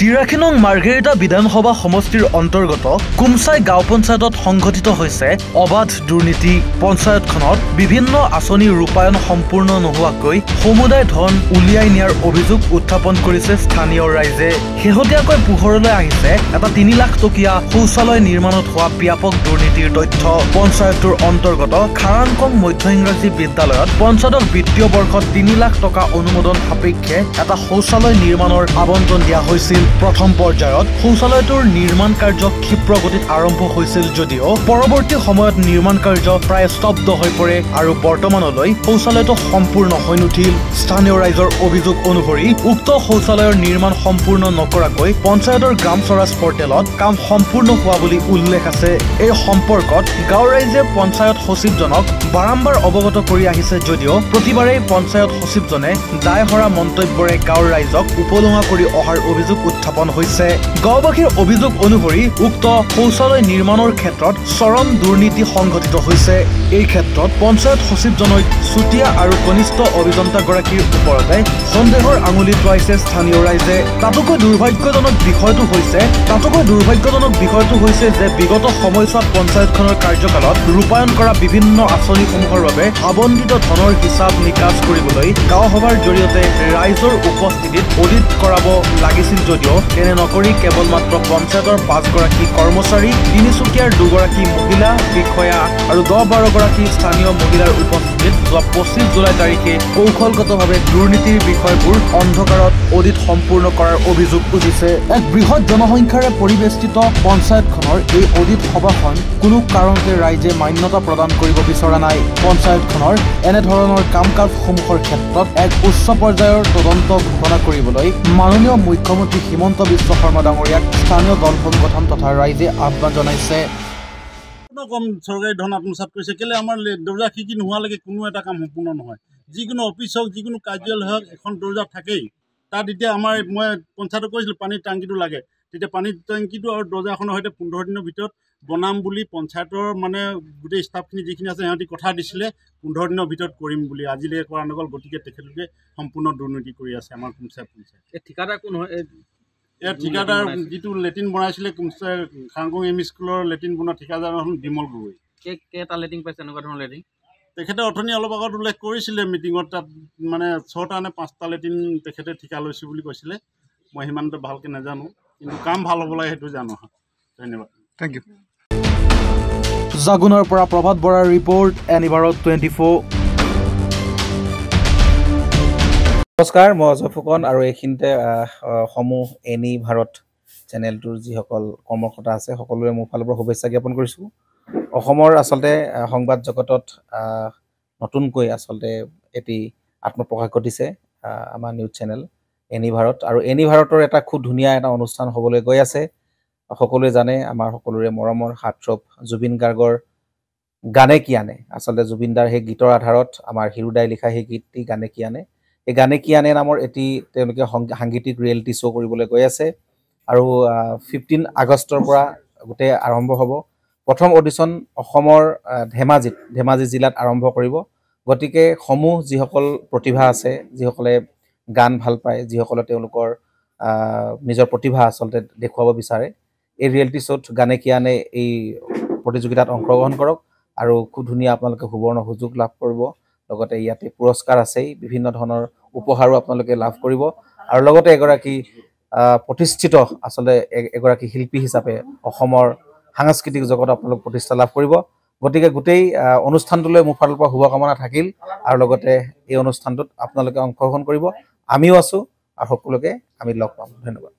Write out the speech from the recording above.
83 নং মাৰ্ঘেৰিটা বিধানসভা সমষ্টিৰ অন্তৰ্গত কুমচাই গাঁও পঞ্চায়তত সংঘটিত হৈছে অবাধ দুৰ্নীতি। পঞ্চায়তখনত বিভিন্ন আঁচনি ৰূপায়ণ সম্পূৰ্ণ নোহোৱাকৈ সমুদায় ধন উলিয়াই নিয়াৰ অভিযোগ উত্থাপন কৰিছে স্থানীয় ৰাইজে। শেহতীয়াকৈ পোহৰলৈ আহিছে এটা 3 লাখ টকীয়া শৌচালয় নিৰ্মাণত হোৱা ব্যাপক দুৰ্নীতিৰ তথ্য। পঞ্চায়তটোৰ অন্তৰ্গত খাৰাংকং মধ্য ইংৰাজী বিদ্যালয়ত পঞ্চদশ বিত্তীয় বৰ্ষত 3 লাখ টকা অনুমোদন সাপেক্ষে এটা শৌচালয় নিৰ্মাণৰ আবণ্টন দিয়া হৈছিল। প্ৰথম পৰ্যায়ত শৌচালয়টোৰ নিৰ্মাণ কাৰ্য ক্ষীপ্ৰ গতিত আৰম্ভ হৈছিল যদিও পৰৱৰ্তী সময়ত নিৰ্মাণ কাৰ্য প্ৰায় স্তব্ধ হৈ পৰে আৰু বৰ্তমানলৈ শৌচালয়টো সম্পূৰ্ণ হৈ নুঠিল। স্থানীয় ৰাইজৰ অভিযোগ অনুসৰি উক্ত শৌচালয়ৰ নিৰ্মাণ সম্পূৰ্ণ নকৰাকৈ পঞ্চায়তৰ গ্ৰাম স্বৰাজ পৰ্টেলত কাম সম্পূৰ্ণ হোৱা বুলি উল্লেখ আছে। এই সম্পৰ্কত গাঁৱৰ ৰাইজে পঞ্চায়ত সচিবজনক বাৰম্বাৰ অৱগত কৰি আহিছে যদিও প্ৰতিবাৰেই পঞ্চায়ত সচিবজনে দায়হৰা মন্তব্যৰে গাঁৱৰ ৰাইজক উপলুঙা কৰি অহাৰ অভিযোগ উত্থাপন হৈছে। গাঁওবাসীৰ অভিযোগ অনুসৰি উক্ত শৌচালয় নিৰ্মাণৰ ক্ষেত্ৰত চৰম দুৰ্নীতি সংঘটিত হৈছে। এই ক্ষেত্ৰত পঞ্চায়ত সচিবজনক চুতীয়া আৰু কনিষ্ঠ অভিযন্তাগৰাকীৰ ওপৰতে সন্দেহৰ আঙুলি টোৱাইছে স্থানীয় ৰাইজে। তাতোকৈ দুৰ্ভাগ্যজনক বিষয়টো হৈছে যে বিগত সময়ছোৱাত পঞ্চায়তখনৰ কাৰ্যকালত ৰূপায়ণ কৰা বিভিন্ন আঁচনিসমূহৰ বাবে আবণ্টিত ধনৰ হিচাপ নিকাচ কৰিবলৈ গাঁও সভাৰ জৰিয়তে ৰাইজৰ উপস্থিতিত অডিট কৰাব লাগিছিল যদিও তেনে নকৰি কেৱল মাত্ৰ পঞ্চায়তৰ 5 গৰাকী কৰ্মচাৰী, তিনিচুকীয়াৰ 2 গৰাকী মহিলা বিষয়া আৰু 10-12 গৰাকী স্থানীয় মহিলাৰ উপস্থিতিত যোৱা 25 জুলাই তাৰিখে কৌশলগতভাৱে দুৰ্নীতিৰ বিষয়বোৰ অন্ধকাৰত অডিট সম্পূৰ্ণ কৰাৰ অভিযোগ উঠিছে। এক বৃহৎ জনসংখ্যাৰে পৰিবেষ্টিত পঞ্চায়তখনৰ এই অডিট সভাখন কোনো কাৰণতে ৰাইজে মান্যতা প্ৰদান কৰিব বিচৰা নাই। পঞ্চায়তখনৰ এনেধৰণৰ কাম কাজসমূহৰ ক্ষেত্ৰত এক উচ্চ পৰ্যায়ৰ তদন্ত ঘোষণা কৰিবলৈ মাননীয় মুখ্যমন্ত্ৰী হিমন্ত বিশ্ব শৰ্মা ডাঙৰীয়াক স্থানীয় দল সংগঠন তথা ৰাইজে আহ্বান জনাইছে। কম চৰকাৰী ধন আত্মসাত কৰিছে কেলে আমাৰ দৰ্জা খিৰিকী নোহোৱালৈকে কোনো এটা কাম সম্পূৰ্ণ নহয়। যিকোনো অফিচ হওক, যিকোনো কাৰ্যালয় হওক, এখন দৰ্জা থাকেই। তাত এতিয়া মই পঞ্চায়তক কৈছিলোঁ পানীৰ টাংকিটো লাগে, তেতিয়া পানীৰ টেংকিটো আৰু দৰ্জাখনৰ সৈতে 15 দিনৰ ভিতৰত বনাম বুলি পঞ্চায়তৰ গোটেই ষ্টাফখিনি যিখিনি আছে সিহঁতি কথা দিছিলে 15 দিনৰ ভিতৰত কৰিম বুলি। আজিলৈকে কৰা নগ'ল। গতিকে তেখেতলোকে সম্পূৰ্ণ দুৰ্নীতি কৰি আছে আমাৰ পঞ্চায়ত। ঠিকাদাৰ কোন হয়? ঠিকাদাৰ যিটো লেট্ৰিন বনাইছিলে খাৰাংকং এম ই স্কুলৰ লেট্ৰিন বনোৱা ঠিকাদাৰ হ'ল বিমল গগৈ। কেইটা লেট্ৰিন পাইছে এনেকুৱা ধৰণৰ লেট্ৰিন? তেখেতে অথনি অলপ আগত উল্লেখ কৰিছিলে মিটিঙত, তাত 6টা নে 5টা লেট্ৰিন তেখেতে ঠিকা লৈছোঁ বুলি কৈছিলে। মই সিমানটো ভালকৈ নাজানো, কিন্তু কাম ভাল হ'ব লাগে সেইটো জানো। ধন্যবাদ। Thank U. জাগুনৰ পৰা প্ৰভাত বৰাৰ ৰিপৰ্ট, এনি ভাৰত 24। নমস্কাৰ, মই অজয় ফুকন আৰু এইখিনিতে সমূহ এনি ভাৰত চেনেলটোৰ যিসকল কৰ্মকৰ্তা আছে সকলোৰে মোৰ ফালৰ পৰা শুভেচ্ছা জ্ঞাপন কৰিছোঁ। অসমৰ আচলতে সংবাদ জগতত নতুনকৈ আচলতে এটি আত্মপ্ৰকাশ ঘটিছে আমাৰ নিউজ চেনেল এনি ভাৰত, আৰু এনি ভাৰতৰ এটা খুব ধুনীয়া এটা অনুষ্ঠান হ'বলৈ গৈ আছে। সকলোৱে জানে আমাৰ সকলোৰে মৰমৰ হাৰ্টথ্ৰব জুবিন গাৰ্গৰ গানে কি আনে, আচলতে জুবিন দাৰ সেই গীতৰ আধাৰত আমাৰ হিৰুদাই লিখা সেই গীতটি গানে কি আনে, এই গানে কি আনে নামৰ এটি তেওঁলোকে সাংগীতিক ৰিয়েলিটি শ্ব' কৰিবলৈ গৈ আছে। আৰু 15 আগষ্টৰ পৰা গোটেই আৰম্ভ হ'ব। প্ৰথম অডিশ্যন অসমৰ ধেমাজি জিলাত আৰম্ভ কৰিব। গতিকে সমূহ যিসকল প্ৰতিভা আছে, যিসকলে গান ভাল পায়, যিসকলে তেওঁলোকৰ নিজৰ প্ৰতিভা আচলতে দেখুৱাব বিচাৰে, এই ৰিয়েলিটি শ্ব'ত গানে কি আনে এই প্ৰতিযোগিতাত অংশগ্ৰহণ কৰক আৰু খুব ধুনীয়া আপোনালোকে সুবৰ্ণ সুযোগ লাভ কৰিব। লগতে ইয়াতে পুৰস্কাৰ আছেই, বিভিন্ন ধৰণৰ উপহাৰো আপোনালোকে লাভ কৰিব, আৰু লগতে এগৰাকী প্ৰতিষ্ঠিত আচলতে এগৰাকী শিল্পী হিচাপে অসমৰ সাংস্কৃতিক জগতত আপোনালোক প্ৰতিষ্ঠা লাভ কৰিব। গতিকে গোটেই অনুষ্ঠানটোলৈ মোৰ ফালৰ পৰা শুভকামনা থাকিল, আৰু লগতে এই অনুষ্ঠানটোত আপোনালোকে অংশগ্ৰহণ কৰিব। আমিও আছোঁ আৰু সকলোকে আমি লগ পাম। ধন্যবাদ।